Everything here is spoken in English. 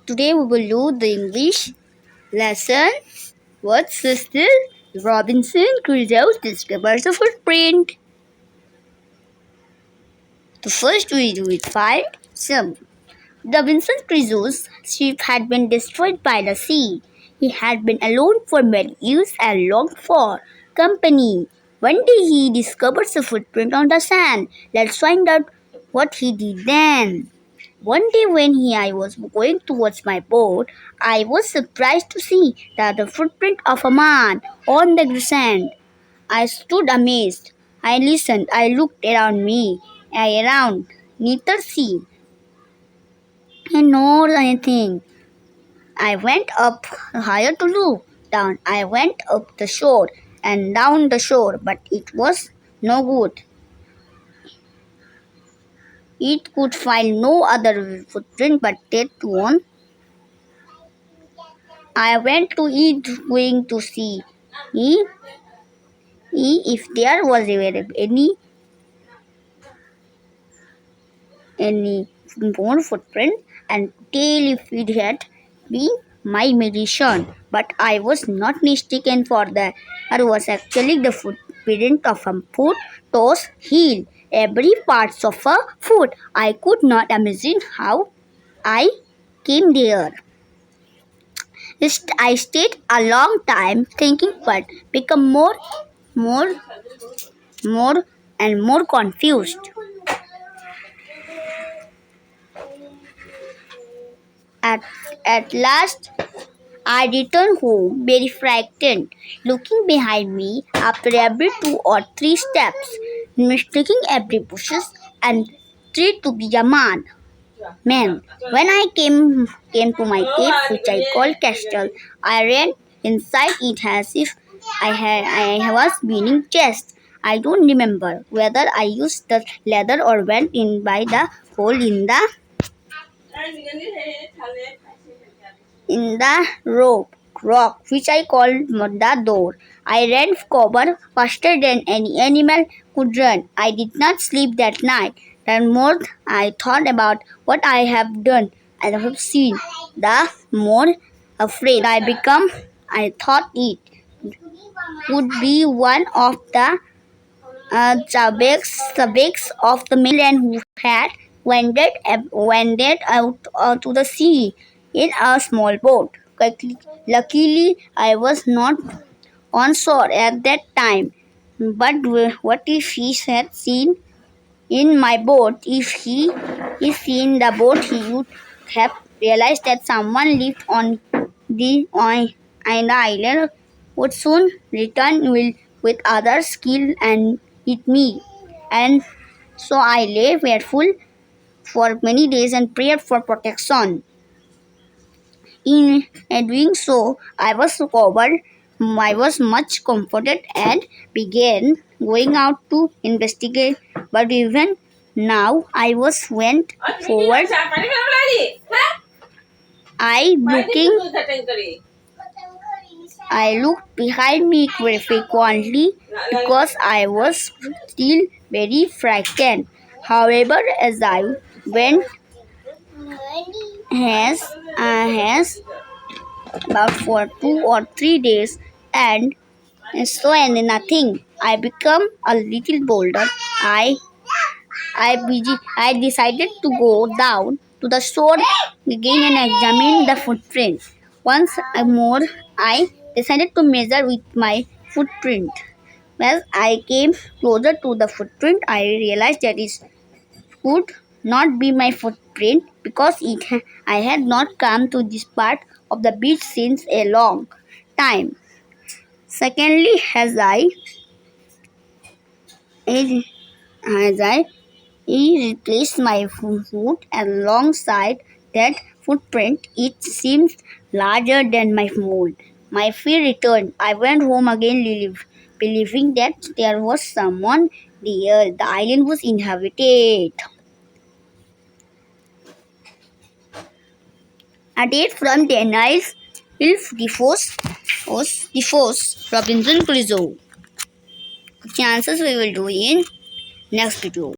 Today we will do the English lesson. What's Sister Robinson Crusoe discovers a footprint. The first we do is find some. Robinson Crusoe's ship had been destroyed by the sea. He had been alone for many years and longed for company. One day he discovers a footprint on the sand. Let's find out what he did then. One day when I was going towards my boat, I was surprised to see that the footprint of a man on the sand. I stood amazed. I listened. I looked around me, around, neither see nor anything. I went up higher to look down. I went up the shore and down the shore, but it was no good. It could find no other footprint but that one. I went to it going to see if there was any more footprint and tell if it had been my magician. But I was not mistaken, for there was actually the footprint of a foot, toes, heel, every part of a foot. I could not imagine how I came there. I stayed a long time thinking, but become more, and more confused. At last, I returned home very frightened, looking behind me after every 2 or 3 steps, mistaking every bushes and tree to be a man. When I came to my cave, which I called castle, I ran inside it as if I was being chased. I don't remember whether I used the ladder or went in by the hole in the rock, which I called the door. I ran cover faster than any animal could run. I did not sleep that night. The more I thought about what I have done and have seen, the more afraid I become. I thought it would be one of the subjects of the mainland who had wandered out to the sea in a small boat. Luckily, I was not on shore at that time. But what if he had seen in my boat? If he is seen the boat, he would have realized that someone lived on the island. Would soon return with other skill and eat me. And so I lay fearful for many days and prayed for protection. In doing so, I was much comforted and began going out to investigate. But even now, went forward. I looked behind me frequently because I was still very frightened. However, as I went, has about for 2 or 3 days, and and nothing. I become a little bolder. I decided to go down to the shore again and examine the footprint. Once more, I decided to measure with my footprint. As I came closer to the footprint, I realized that it could not be my footprint because I had not come to this part of the beach since a long time. Secondly, as I replaced my foot alongside that footprint, it seemed larger than my mold. My fear returned. I went home again, believing that there was someone there. The island was inhabited. A date from the Niles, Defoe's Robinson Crusoe. Chances we will do in next video.